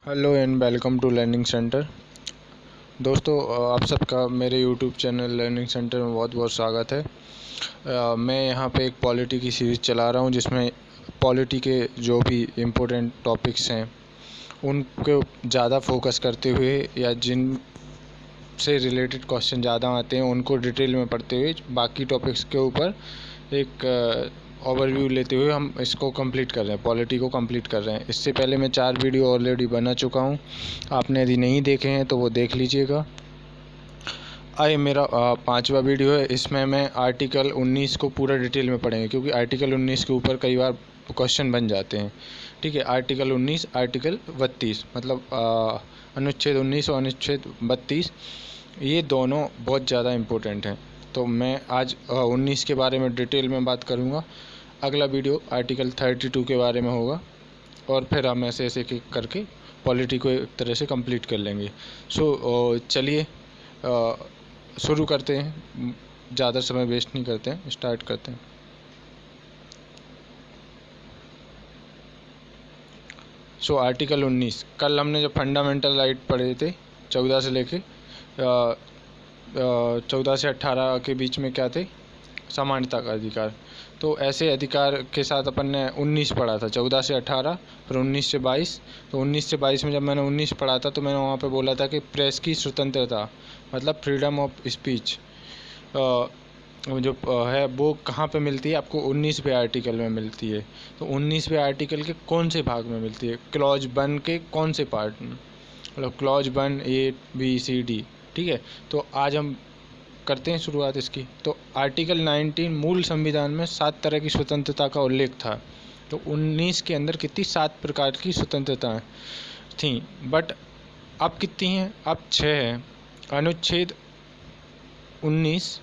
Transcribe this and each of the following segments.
Hello and welcome to learning centre. दोस्तों, आप सबका मेरे यूट्यूब चैनल लर्निंग सेंटर में बहुत बहुत स्वागत है। मैं यहाँ पे एक पॉलिटी की सीरीज़ चला रहा हूँ जिसमें पॉलिटी के जो भी इम्पोर्टेंट टॉपिक्स हैं उनको ज़्यादा फोकस करते हुए या जिन से रिलेटेड क्वेश्चन ज़्यादा आते हैं उनको डिटेल में पढ़ते हुए बाकी टॉपिक्स के ऊपर एक ओवरव्यू लेते हुए हम इसको कंप्लीट कर रहे हैं, पॉलिटी को कंप्लीट कर रहे हैं। इससे पहले मैं 4 वीडियो ऑलरेडी बना चुका हूं, आपने यदि नहीं देखे हैं तो वो देख लीजिएगा। आइए, मेरा 5वां वीडियो है। इसमें मैं आर्टिकल 19 को पूरा डिटेल में पढ़ेंगे क्योंकि आर्टिकल 19 के ऊपर कई बार क्वेश्चन बन जाते हैं। ठीक है, आर्टिकल 19, आर्टिकल 32 मतलब अनुच्छेद 19 और अनुच्छेद 32, ये दोनों बहुत ज़्यादा इम्पोर्टेंट हैं। तो मैं आज 19 के बारे में डिटेल में बात करूँगा। अगला वीडियो आर्टिकल 32 के बारे में होगा और फिर हम ऐसे ऐसे करके पॉलिटी को एक तरह से कंप्लीट कर लेंगे। चलिए शुरू करते हैं, ज़्यादा समय वेस्ट नहीं करते हैं, स्टार्ट करते हैं। आर्टिकल 19, कल हमने जब फंडामेंटल राइट पढ़े थे 14 से लेके 14 से 18 के बीच में क्या थे, समानता का अधिकार। तो ऐसे अधिकार के साथ अपन ने 19 पढ़ा था, 14 से 18, फिर 19 से 22। तो 19 से 22 में जब मैंने 19 पढ़ा था तो मैंने वहाँ पे बोला था कि प्रेस की स्वतंत्रता मतलब फ्रीडम ऑफ स्पीच जो है वो कहाँ पे मिलती है, आपको 19वें आर्टिकल में मिलती है। तो 19वें आर्टिकल के कौन से भाग में मिलती है, क्लॉज 1 के कौन से पार्ट में, मतलब clause 1 A B C D। ठीक है, तो आज हम करते हैं शुरुआत इसकी। तो आर्टिकल 19 मूल संविधान में 7 तरह की स्वतंत्रता का उल्लेख था। तो 19 के अंदर कितनी 7 प्रकार की स्वतंत्रताएं थीं, बट अब कितनी हैं, अब 6 हैं। अनुच्छेद 19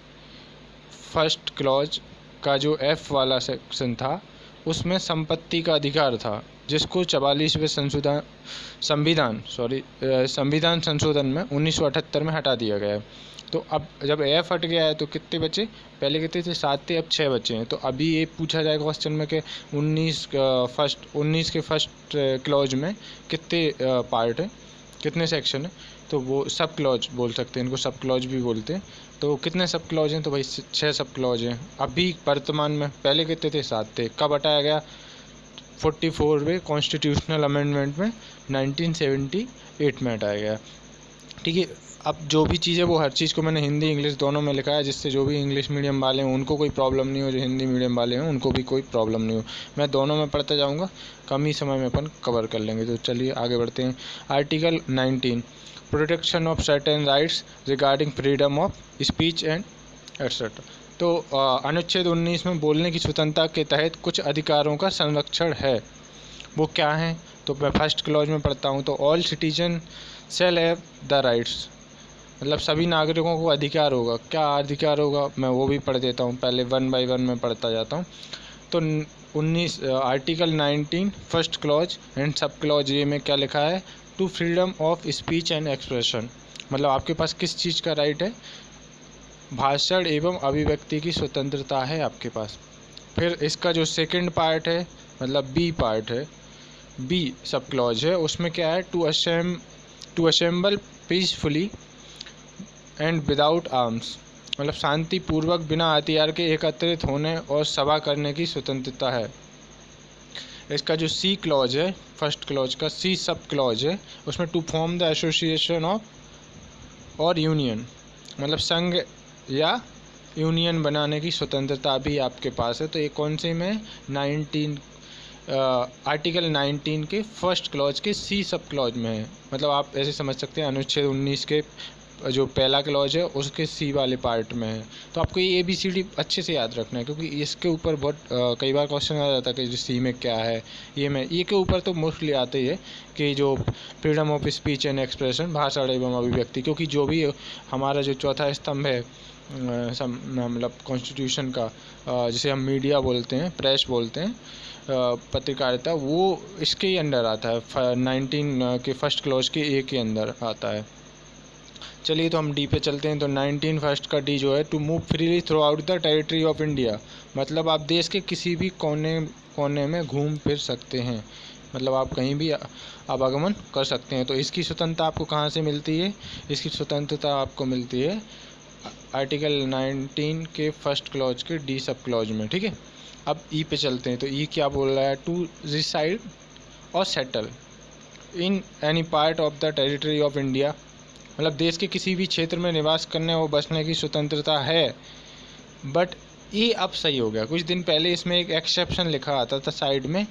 फर्स्ट क्लॉज का जो F वाला सेक्शन था उसमें संपत्ति का अधिकार था, जिसको 44वें संविधान संशोधन में 1978 में हटा दिया गया है। तो अब जब F हट गया है तो कितने बचे, पहले कितने थे 7 थे, अब 6 बचे हैं। तो अभी ये पूछा जाएगा क्वेश्चन में कि 19 के फर्स्ट क्लॉज में कितने पार्ट है, कितने सेक्शन है। तो वो सब क्लॉज बोल सकते हैं, इनको सब क्लॉज भी बोलते हैं। तो कितने सब क्लॉज हैं, तो भाई 6 सब क्लॉज हैं अभी वर्तमान में। पहले कितने थे, 7 थे। कब हटाया गया, 44वें कॉन्स्टिट्यूशनल अमेंडमेंट में 1978 में हटाया गया। ठीक है, अब जो भी चीज़ है वो हर चीज़ को मैंने हिंदी इंग्लिश दोनों में लिखा है, जिससे जो भी इंग्लिश मीडियम वाले हैं उनको कोई प्रॉब्लम नहीं हो, जो हिंदी मीडियम वाले हैं उनको भी कोई प्रॉब्लम नहीं हो। मैं दोनों में पढ़ता जाऊंगा, कम ही समय में अपन कवर कर लेंगे। तो चलिए आगे बढ़ते हैं। Article 19, protection of certain rights regarding freedom of speech and etcetera. तो अनुच्छेद 19 में बोलने की स्वतंत्रता के तहत कुछ अधिकारों का संरक्षण है। वो क्या है, तो मैं फर्स्ट क्लॉज में पढ़ता हूँ। तो all citizen shall have the rights, मतलब सभी नागरिकों को अधिकार होगा। क्या अधिकार होगा, मैं वो भी पढ़ देता हूँ, पहले 1 बाय 1 में पढ़ता जाता हूँ। तो 19 article 19 first clause and sub clause a में क्या लिखा है, to freedom of speech and expression, मतलब आपके पास किस चीज़ का राइट है, भाषण एवं अभिव्यक्ति की स्वतंत्रता है आपके पास। फिर इसका जो सेकंड पार्ट है, मतलब बी पार्ट है, बी सब क्लॉज है, उसमें क्या है, to assemble peacefully and without arms, मतलब शांतिपूर्वक बिना हथियार के एकत्रित होने और सभा करने की स्वतंत्रता है। इसका जो सी क्लॉज है, फर्स्ट क्लॉज का सी सब क्लॉज है, उसमें to form the association of और यूनियन, मतलब संघ या यूनियन बनाने की स्वतंत्रता भी आपके पास है। तो ये कौन से में, आर्टिकल 19 के फर्स्ट क्लॉज के सी सब क्लॉज में है। मतलब आप ऐसे समझ सकते हैं अनुच्छेद 19 के जो पहला क्लॉज है उसके सी वाले पार्ट में है। तो आपको ये ABCD अच्छे से याद रखना है, क्योंकि इसके ऊपर बहुत कई बार क्वेश्चन आ जाता है कि जो सी में क्या है, ये के ऊपर तो मोस्टली आते ही है कि जो freedom of speech and expression, भाषण एवं अभिव्यक्ति, क्योंकि जो भी हमारा जो चौथा स्तंभ है मतलब कॉन्स्टिट्यूशन का, जिसे हम मीडिया बोलते हैं, प्रेस बोलते हैं, पत्रकारिता, वो इसके ही अंडर आता है। 19 के फर्स्ट क्लॉज के ए के अंदर आता है। चलिए तो हम डी पे चलते हैं। तो 19 फर्स्ट का डी जो है, to move freely throughout the territory of India, मतलब आप देश के किसी भी कोने में घूम फिर सकते हैं। मतलब आप कहीं भी आवागमन कर सकते हैं। तो इसकी स्वतंत्रता आपको कहाँ से मिलती है? इसकी स्वतंत्रता आपको मिलती है आर्टिकल 19 के फर्स्ट क्लॉज के डी सब क्लॉज में, ठीक है। अब ई पे चलते हैं। तो ई क्या बोल रहा है? टू रिसाइड और settle in any part of the territory of India, मतलब देश के किसी भी क्षेत्र में निवास करने और बसने की स्वतंत्रता है। बट ये अब सही हो गया। कुछ दिन पहले इसमें एक एक्सेप्शन लिखा आता था साइड में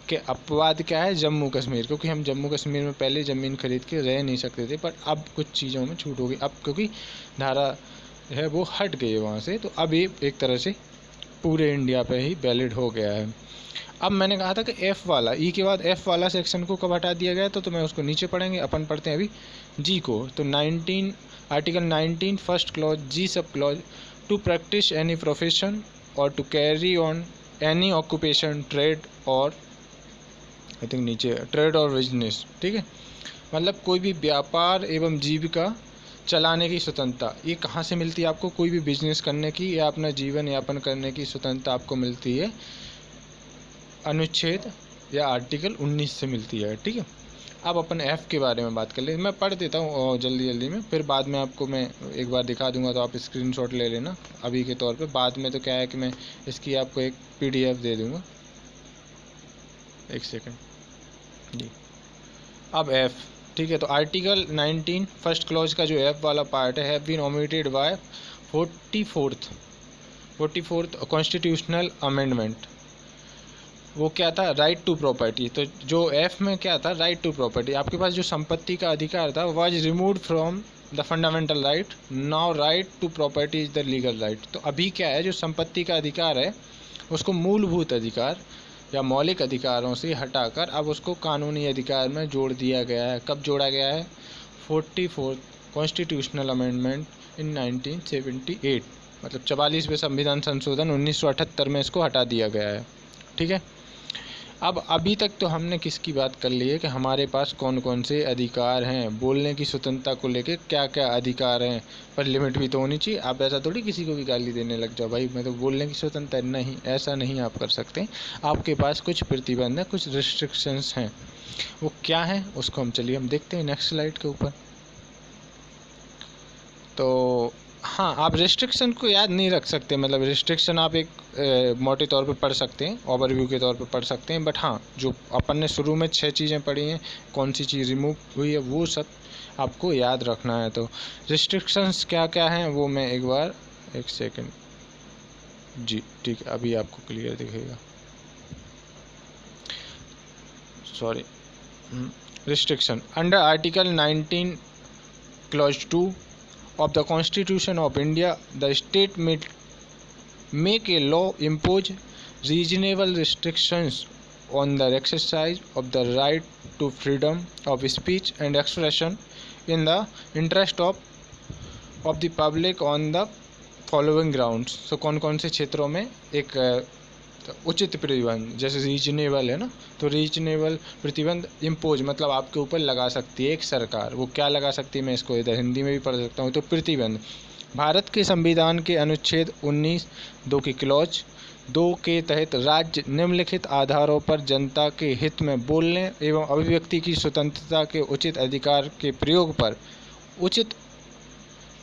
कि अपवाद क्या है? जम्मू कश्मीर, क्योंकि हम जम्मू कश्मीर में पहले ज़मीन खरीद के रह नहीं सकते थे, पर अब कुछ चीज़ों में छूट हो गई। अब क्योंकि धारा है वो हट गई है वहाँ से, तो अब ये एक तरह से पूरे इंडिया पे ही वैलिड हो गया है। अब मैंने कहा था कि एफ़ वाला, ई के बाद एफ़ वाला सेक्शन को कब हटा दिया गया, तो मैं उसको नीचे पढ़ेंगे। अपन पढ़ते हैं अभी जी को। तो 19 article 19 first clause G sub clause to practice any profession or to carry on any occupation trade or I think नीचे ट्रेड और बिजनेस, ठीक है। मतलब कोई भी व्यापार एवं जीविका चलाने की स्वतंत्रता, ये कहाँ से मिलती है आपको? कोई भी बिजनेस करने की या अपना जीवन यापन करने की स्वतंत्रता आपको मिलती है अनुच्छेद या आर्टिकल 19 से मिलती है, ठीक है। अब अपन एफ़ के बारे में बात कर ले। मैं पढ़ देता हूँ जल्दी जल्दी में, फिर बाद में आपको मैं एक बार दिखा दूंगा, तो आप स्क्रीनशॉट ले लेना अभी के तौर पे। बाद में तो क्या है कि मैं इसकी आपको एक PDF दे दूंगा। एक सेकंड जी। अब एफ़, ठीक है। तो आर्टिकल 19 फर्स्ट क्लॉज का जो एफ़ वाला पार्ट है, have been omitted by 44th constitutional amendment. वो क्या था? Right to property. तो जो एफ में क्या था? Right to property. आपके पास जो संपत्ति का अधिकार था was removed from the fundamental right, now right to property is the legal right. तो अभी क्या है, जो संपत्ति का अधिकार है उसको मूलभूत अधिकार या मौलिक अधिकारों से हटाकर अब उसको कानूनी अधिकार में जोड़ दिया गया है। कब जोड़ा गया है? 44th कॉन्स्टिट्यूशनल अमेंडमेंट इन 1978, मतलब 44वें संविधान संशोधन 1978 में इसको हटा दिया गया है, ठीक है। अब अभी तक तो हमने किसकी बात कर ली है कि हमारे पास कौन कौन से अधिकार हैं, बोलने की स्वतंत्रता को लेके क्या क्या अधिकार हैं, पर लिमिट भी तो होनी चाहिए। आप ऐसा थोड़ी किसी को भी गाली देने लग जाओ, भाई मैं तो बोलने की स्वतंत्रता नहीं, ऐसा नहीं आप कर सकते। आपके पास कुछ प्रतिबंध है, कुछ रिस्ट्रिक्शंस हैं। वो क्या है उसको हम देखते हैं नेक्स्ट स्लाइड के ऊपर। तो हाँ, आप रिस्ट्रिक्शन को याद नहीं रख सकते, मतलब रिस्ट्रिक्शन आप एक मोटे तौर पे पढ़ सकते हैं, ओवरव्यू के तौर पे पढ़ सकते हैं। बट हाँ, जो अपन ने शुरू में 6 चीज़ें पढ़ी हैं, कौन सी चीज़ रिमूव हुई है, वो सब आपको याद रखना है। तो रिस्ट्रिक्शंस क्या क्या हैं वो मैं एक बार, एक सेकंड जी, ठीक है, अभी आपको क्लियर दिखेगा। Sorry, restriction under article 19 clause 2 of the Constitution of India, the state may make a law impose reasonable restrictions on the exercise of the right to freedom of speech and expression in the interest of the public on the following grounds। so कौन कौन से क्षेत्रों में एक उचित प्रतिबंध, जैसे reasonable है ना, तो रीजनेबल प्रतिबंध इम्पोज मतलब आपके ऊपर लगा सकती है एक सरकार। वो क्या लगा सकती है, मैं इसको इधर हिंदी में भी पढ़ सकता हूँ। तो प्रतिबंध भारत के संविधान के अनुच्छेद 19(2) की क्लॉज 2 के तहत राज्य निम्नलिखित आधारों पर जनता के हित में बोलने एवं अभिव्यक्ति की स्वतंत्रता के उचित अधिकार के प्रयोग पर उचित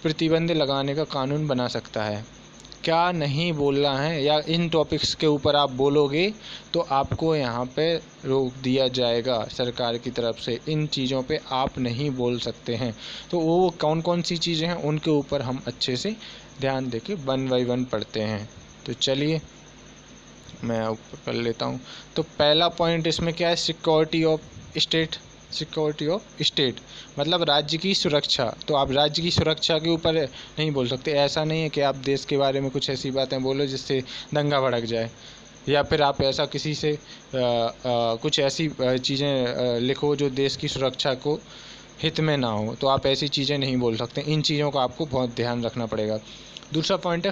प्रतिबंध लगाने का कानून बना सकता है। क्या नहीं बोलना है या इन टॉपिक्स के ऊपर आप बोलोगे तो आपको यहाँ पे रोक दिया जाएगा सरकार की तरफ से। इन चीज़ों पे आप नहीं बोल सकते हैं। तो वो कौन कौन सी चीज़ें हैं उनके ऊपर हम अच्छे से ध्यान देके 1 by 1 पढ़ते हैं। तो चलिए मैं ऊपर कर लेता हूँ। तो पहला पॉइंट इसमें क्या है? Security of state. Security of state मतलब राज्य की सुरक्षा। तो आप राज्य की सुरक्षा के ऊपर नहीं बोल सकते। ऐसा नहीं है कि आप देश के बारे में कुछ ऐसी बातें बोलो जिससे दंगा भड़क जाए, या फिर आप ऐसा किसी से कुछ ऐसी चीज़ें लिखो जो देश की सुरक्षा को हित में ना हो। तो आप ऐसी चीज़ें नहीं बोल सकते। इन चीज़ों का आपको बहुत ध्यान रखना पड़ेगा। दूसरा पॉइंट है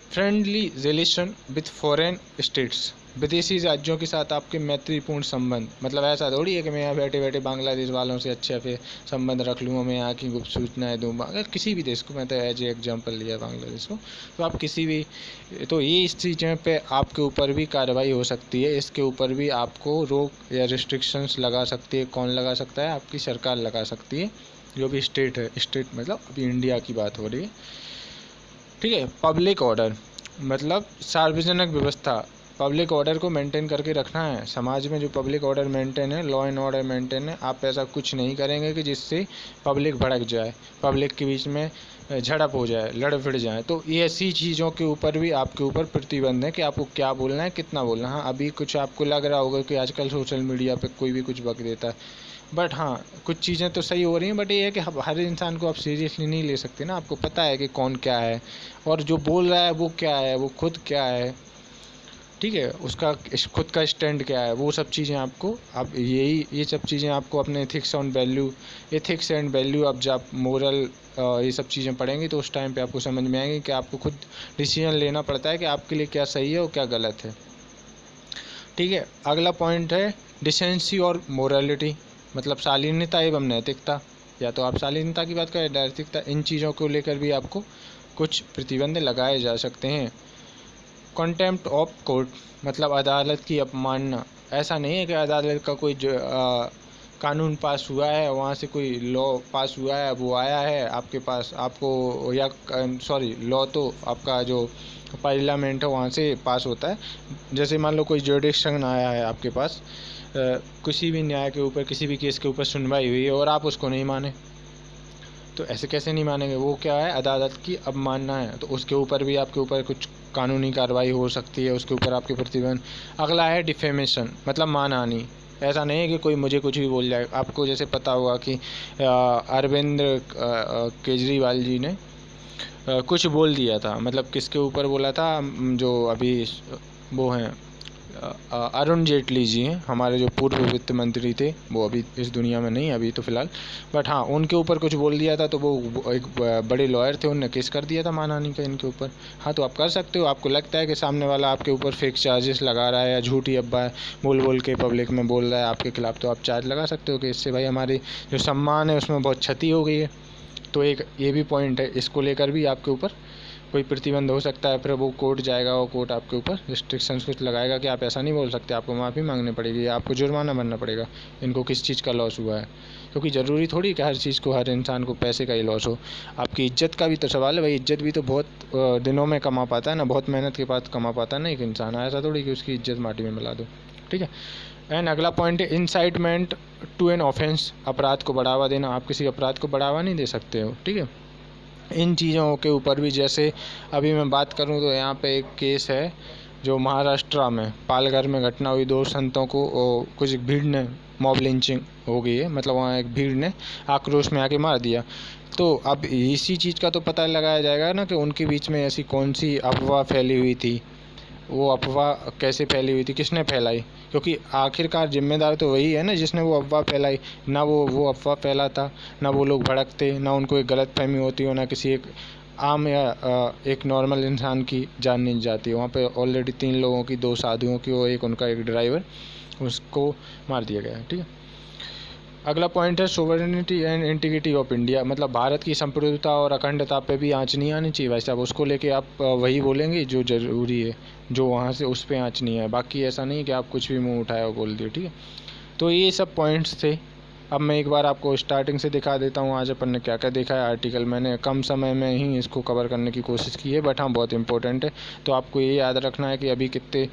friendly relation with foreign states. विदेशी राज्यों के साथ आपके मैत्रीपूर्ण संबंध, मतलब ऐसा थोड़ी है कि मैं यहाँ बैठे बैठे बांग्लादेश वालों से अच्छे फिर संबंध रख लूँगा, मैं यहाँ की गुप्त सूचनाएँ दूँगा। अगर किसी भी देश को, मैं तो एज ए एग्जाम्पल लिया बांग्लादेश को, तो आप किसी भी, तो ये इस चीज़ों पे आपके ऊपर भी कार्रवाई हो सकती है, इसके ऊपर भी आपको रोक या रिस्ट्रिक्शंस लगा सकती है। कौन लगा सकता है? आपकी सरकार लगा सकती है, जो भी स्टेट है। स्टेट मतलब अभी इंडिया की बात हो रही है, ठीक है। पब्लिक ऑर्डर मतलब सार्वजनिक व्यवस्था, पब्लिक ऑर्डर को मेंटेन करके रखना है। समाज में जो पब्लिक ऑर्डर मेंटेन है, लॉ एंड ऑर्डर मेंटेन है, आप ऐसा कुछ नहीं करेंगे कि जिससे पब्लिक भड़क जाए, पब्लिक के बीच में झड़प हो जाए, लड़ भिड़ जाए। तो ये ऐसी चीज़ों के ऊपर भी आपके ऊपर प्रतिबंध है कि आपको क्या बोलना है, कितना बोलना है। हाँ, अभी कुछ आपको लग रहा होगा कि आजकल सोशल मीडिया पे कोई भी कुछ बक देता है, बट हाँ, कुछ चीज़ें तो सही हो रही हैं, बट ये है कि हर इंसान को आप सीरियसली नहीं ले सकते ना। आपको पता है कि कौन क्या है और जो बोल रहा है वो क्या है, वो खुद क्या है, ठीक है, उसका खुद का स्टैंड क्या है, वो सब चीज़ें आपको, आप ये सब चीज़ें आपको अपने एथिक्स एंड वैल्यू अब जब मोरल ये सब चीज़ें पढ़ेंगे तो उस टाइम पे आपको समझ में आएंगे कि आपको खुद डिसीजन लेना पड़ता है कि आपके लिए क्या सही है और क्या गलत है, ठीक है। अगला पॉइंट है डिसेंसी और मोरालिटी, मतलब शालीनता एवं नैतिकता। या तो आप शालीनता की बात करें, नैतिकता, इन चीज़ों को लेकर भी आपको कुछ प्रतिबंध लगाए जा सकते हैं। कंटेम्प्ट ऑफ कोर्ट मतलब अदालत की अपमानना। ऐसा नहीं है कि अदालत का कोई जो कानून पास हुआ है, वहाँ से कोई लॉ पास हुआ है, वो आया है आपके पास, आपको, या सॉरी, लॉ तो आपका जो पार्लियामेंट है वहाँ से पास होता है। जैसे मान लो कोई जुडिक्शन आया है आपके पास, किसी भी न्याय के ऊपर, किसी भी केस के ऊपर सुनवाई हुई है और आप उसको नहीं माने, तो ऐसे कैसे नहीं मानेंगे? वो क्या है? अदालत की अवमानना है। तो उसके ऊपर भी आपके ऊपर कुछ कानूनी कार्रवाई हो सकती है, उसके ऊपर आपके प्रतिबंध। अगला है डिफेमेशन मतलब मानहानि। ऐसा नहीं है कि कोई मुझे कुछ भी बोल जाए। आपको जैसे पता होगा कि अरविंद केजरीवाल जी ने कुछ बोल दिया था, मतलब किसके ऊपर बोला था, जो अभी वो हैं अरुण जेटली जी हैं, हमारे जो पूर्व वित्त मंत्री थे, वो अभी इस दुनिया में नहीं अभी तो फ़िलहाल, बट हाँ, उनके ऊपर कुछ बोल दिया था। तो वो एक बड़े लॉयर थे, उन्होंने केस कर दिया था मानहानि का इनके ऊपर। हाँ, तो आप कर सकते हो। आपको लगता है कि सामने वाला आपके ऊपर फेक चार्जेस लगा रहा है या झूठी अफवाह बोल बोल के पब्लिक में बोल रहा है आपके खिलाफ, तो आप चार्ज लगा सकते हो कि इससे भाई हमारी जो सम्मान है उसमें बहुत क्षति हो गई है। तो एक ये भी पॉइंट है, इसको लेकर भी आपके ऊपर कोई प्रतिबंध हो सकता है। फिर वो कोर्ट जाएगा और कोर्ट आपके ऊपर रिस्ट्रिक्शंस कुछ लगाएगा कि आप ऐसा नहीं बोल सकते, आपको माफ़ी मांगनी पड़ेगी या आपको जुर्माना भरना पड़ेगा। इनको किस चीज़ का लॉस हुआ है, क्योंकि ज़रूरी थोड़ी कि हर चीज़ को, हर इंसान को पैसे का ही लॉस हो। आपकी इज्जत का भी तो सवाल है भाई। इज्जत भी तो बहुत दिनों में कमा पाता है ना, बहुत मेहनत के बाद कमा पाता है ना एक इंसान। ऐसा थोड़ी कि उसकी इज्जत माटी में मिला दो, ठीक है। एंड अगला पॉइंट है इंसाइटमेंट टू एन ऑफेंस, अपराध को बढ़ावा देना। आप किसी अपराध को बढ़ावा नहीं दे सकते हो, ठीक है। इन चीज़ों के ऊपर भी, जैसे अभी मैं बात करूं तो यहाँ पे एक केस है जो महाराष्ट्र में पालघर में घटना हुई। 2 संतों को कुछ भीड़ ने, मॉब लिंचिंग हो गई है, मतलब वहाँ एक भीड़ ने आक्रोश में आके मार दिया। तो अब इसी चीज़ का तो पता लगाया जाएगा ना कि उनके बीच में ऐसी कौन सी अफवाह फैली हुई थी, वो अफवाह कैसे फैली हुई थी, किसने फैलाई, क्योंकि आखिरकार जिम्मेदार तो वही है ना जिसने वो अफवाह फैलाई। ना वो अफवाह फैलाता, ना वो लोग भड़कते, ना उनको एक गलतफहमी होती हो, ना किसी एक आम या एक नॉर्मल इंसान की जान नहीं जाती। वहाँ पे ऑलरेडी 3 लोगों की, 2 साधुओं की और एक उनका एक ड्राइवर, उसको मार दिया गया है, ठीक है। अगला पॉइंट है sovereignty and integrity of India, मतलब भारत की संप्रभुता और अखंडता पे भी आँच नहीं आनी चाहिए। वैसे आप उसको लेके आप वही बोलेंगे जो ज़रूरी है, जो वहाँ से उस पे आँच नहीं है। बाकी ऐसा नहीं कि आप कुछ भी मुंह उठाए और बोल दिए, ठीक है। तो ये सब पॉइंट्स थे। अब मैं एक बार आपको स्टार्टिंग से दिखा देता हूँ आज अपन ने क्या क्या देखा है। आर्टिकल मैंने कम समय में ही इसको कवर करने की कोशिश की है, बट हाँ बहुत इंपॉर्टेंट है। तो आपको ये याद रखना है कि अभी कितने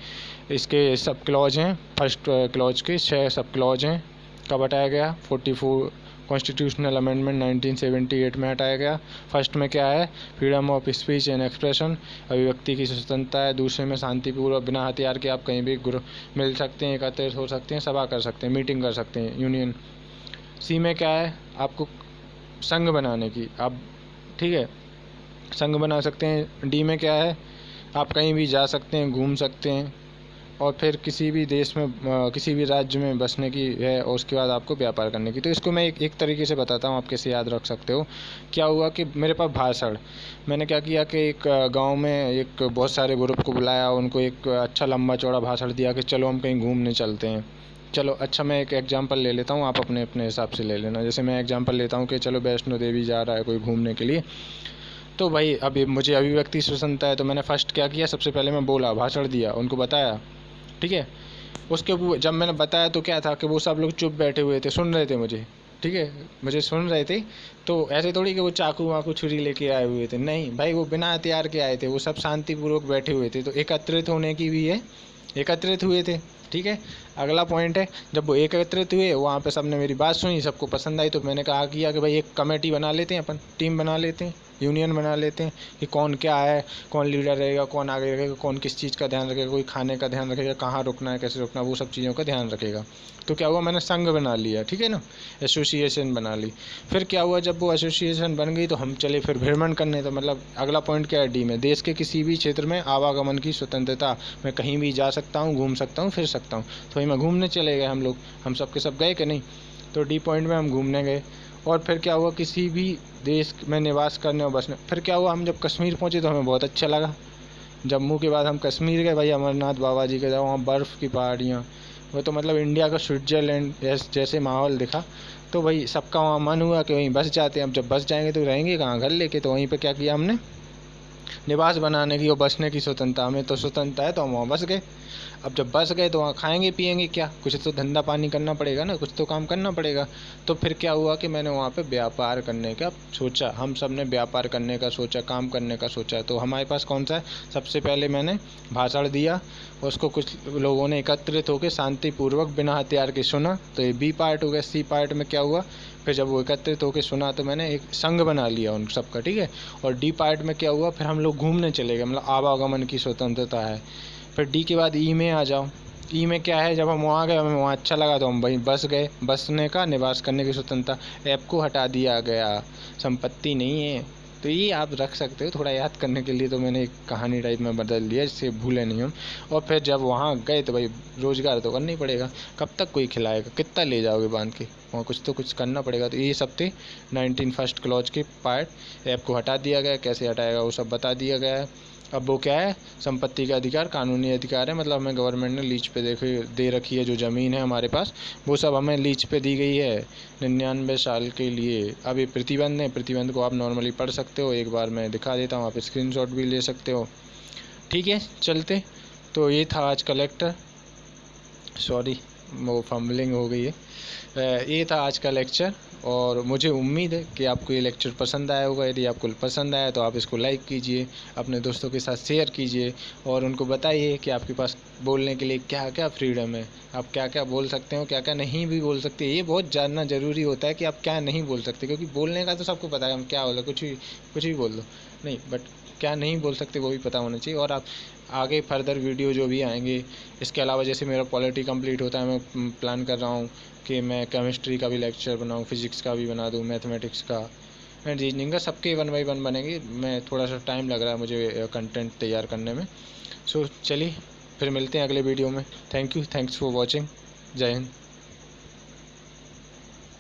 इसके सब क्लॉज हैं। फर्स्ट क्लॉज के 6 सब क्लॉज हैं। कब हटाया गया? 44 कॉन्स्टिट्यूशनल अमेंडमेंट 1978 में हटाया गया। फर्स्ट में क्या है? Freedom of speech and expression, अभिव्यक्ति की स्वतंत्रता है। दूसरे में शांतिपूर्वक बिना हथियार के आप कहीं भी मिल सकते हैं, एकत्रित हो सकते हैं, सभा कर सकते हैं, मीटिंग कर सकते हैं, यूनियन। सी में क्या है? आपको संघ बनाने की, आप, ठीक है, संघ बना सकते हैं। डी में क्या है? आप कहीं भी जा सकते हैं, घूम सकते हैं, और फिर किसी भी देश में किसी भी राज्य में बसने की है, और उसके बाद आपको व्यापार करने की। तो इसको मैं एक तरीके से बताता हूँ, आप कैसे याद रख सकते हो। क्या हुआ कि मेरे पास भाषण, मैंने क्या किया कि एक गांव में एक बहुत सारे ग्रुप को बुलाया, उनको एक अच्छा लंबा चौड़ा भाषण दिया कि चलो हम कहीं घूमने चलते हैं। चलो अच्छा, मैं एक एग्जांपल ले लेता हूँ, आप अपने अपने हिसाब से ले लेना। जैसे मैं एग्जांपल लेता हूँ कि चलो वैष्णो देवी जा रहा है कोई घूमने के लिए। तो भाई अभी मुझे अभिव्यक्ति स्वतंत्रता है, तो मैंने फर्स्ट क्या किया, सबसे पहले मैं बोला, भाषण दिया, उनको बताया, ठीक है। उसके जब मैंने बताया तो क्या था कि वो सब लोग चुप बैठे हुए थे, सुन रहे थे मुझे, ठीक है, मुझे सुन रहे थे। तो ऐसे थोड़ी कि वो चाकू वाकू छुरी लेके आए हुए थे, नहीं भाई, वो बिना हथियार के आए थे, वो सब शांतिपूर्वक बैठे हुए थे। तो एकत्रित होने की भी है, एकत्रित हुए थे, ठीक है। अगला पॉइंट है, जब वो एकत्रित हुए वहाँ पे सबने मेरी बात सुनी, सबको पसंद आई, तो मैंने कहा किया कि भाई एक कमेटी बना लेते हैं, अपन टीम बना लेते हैं, यूनियन बना लेते हैं कि कौन क्या है, कौन लीडर रहेगा, कौन आगे रहेगा, कौन किस चीज़ का ध्यान रखेगा, कोई खाने का ध्यान रखेगा, कहाँ रुकना है, कैसे रुकना है, वो सब चीज़ों का ध्यान रखेगा। तो क्या हुआ, मैंने संघ बना लिया, ठीक है ना, एसोसिएशन बना ली। फिर क्या हुआ, जब वो एसोसिएशन बन गई तो हम चले फिर भ्रमण करने। तो मतलब अगला पॉइंट क्या है, डी में, देश के किसी भी क्षेत्र में आवागमन की स्वतंत्रता, मैं कहीं भी जा सकता हूँ, घूम सकता हूँ, फिर सकता हूँ। तो वही मैं घूमने चले गए हम लोग, हम सब के सब गए कि नहीं। तो डी पॉइंट में हम घूमने गए। और फिर क्या हुआ, किसी भी देश में निवास करने और बसने। फिर क्या हुआ, हम जब कश्मीर पहुँचे तो हमें बहुत अच्छा लगा। जम्मू के बाद हम कश्मीर गए, भाई अमरनाथ बाबा जी के जाओ, वहाँ बर्फ़ की पहाड़ियाँ, वो तो मतलब इंडिया का स्विट्ज़रलैंड जैसे माहौल दिखा। तो भाई सबका वहाँ मन हुआ कि वहीं बस जाते हैं। अब जब बस जाएंगे तो रहेंगे कहाँ घर लेके। तो वहीं पे क्या किया हमने, निवास बनाने की और बसने की स्वतंत्रता, हमें तो स्वतंत्रता है, तो हम वहाँ बस गए। अब जब बस गए तो वहाँ खाएंगे पिएंगे क्या, कुछ तो धंधा पानी करना पड़ेगा ना, कुछ तो काम करना पड़ेगा। तो फिर क्या हुआ कि मैंने वहाँ पे व्यापार करने का सोचा, हम सब ने व्यापार करने का सोचा, काम करने का सोचा। तो हमारे पास कौन सा है, सबसे पहले मैंने भाषण दिया, उसको कुछ लोगों ने एकत्रित होकर शांतिपूर्वक बिना हथियार के सुना। तो ये बी पार्ट हो गया। सी पार्ट में क्या हुआ, फिर जब वो एकत्रित होकर सुना तो मैंने एक संघ बना लिया उन सबका, ठीक है। और डी पार्ट में क्या हुआ, फिर हम लोग घूमने चले गए, मतलब आवागमन की स्वतंत्रता है। फिर डी के बाद ई में आ जाओ। ई में क्या है, जब हम वहाँ गए, हमें वहाँ अच्छा लगा तो हम वहीं बस गए, बसने का, निवास करने की स्वतंत्रता। ऐप को हटा दिया गया, संपत्ति नहीं है। तो ये आप रख सकते हो थोड़ा याद करने के लिए। तो मैंने एक कहानी टाइप में बदल दिया जिससे भूले नहीं हम। और फिर जब वहाँ गए तो भाई रोज़गार तो करना ही पड़ेगा, कब तक कोई खिलाएगा, कितना ले जाओगे बांध के, वहाँ कुछ तो कुछ करना पड़ेगा। तो ये सब थे 19 फर्स्ट क्लॉज के पार्ट। ऐप को हटा दिया गया, कैसे हटाएगा वो सब बता दिया गया है। अब वो क्या है, संपत्ति का अधिकार कानूनी अधिकार है, मतलब हमें गवर्नमेंट ने लीज पे दे रखी है, जो ज़मीन है हमारे पास वो सब हमें लीज पे दी गई है 99 साल के लिए। अब ये प्रतिबंध है, प्रतिबंध को आप नॉर्मली पढ़ सकते हो, एक बार मैं दिखा देता हूँ, आप स्क्रीनशॉट भी ले सकते हो, ठीक है। चलते, तो ये था आज का लेक्चर, सॉरी वो फम्बलिंग हो गई है। ये था आज का लेक्चर, और मुझे उम्मीद है कि आपको ये लेक्चर पसंद आया होगा। यदि आपको पसंद आया तो आप इसको लाइक कीजिए, अपने दोस्तों के साथ शेयर कीजिए, और उनको बताइए कि आपके पास बोलने के लिए क्या क्या फ्रीडम है, आप क्या क्या बोल सकते हो, क्या क्या नहीं भी बोल सकते। ये बहुत जानना ज़रूरी होता है कि आप क्या नहीं बोल सकते, क्योंकि बोलने का तो सबको पता है हम क्या बोलो, कुछ भी बोल दो, नहीं, बट क्या नहीं बोल सकते वो भी पता होना चाहिए। और आप आगे फर्दर वीडियो जो भी आएंगे, इसके अलावा जैसे मेरा पॉलिटी कंप्लीट होता है, मैं प्लान कर रहा हूँ कि मैं केमिस्ट्री का भी लेक्चर बनाऊँ, फिज़िक्स का भी बना दूँ, मैथमेटिक्स का एंड रीजनिंग का, सबके 1 बाय 1 बनेंगे। मैं थोड़ा सा टाइम लग रहा है मुझे कंटेंट तैयार करने में। सो चलिए फिर मिलते हैं अगले वीडियो में। Thank you, thanks for watching. जय हिंद।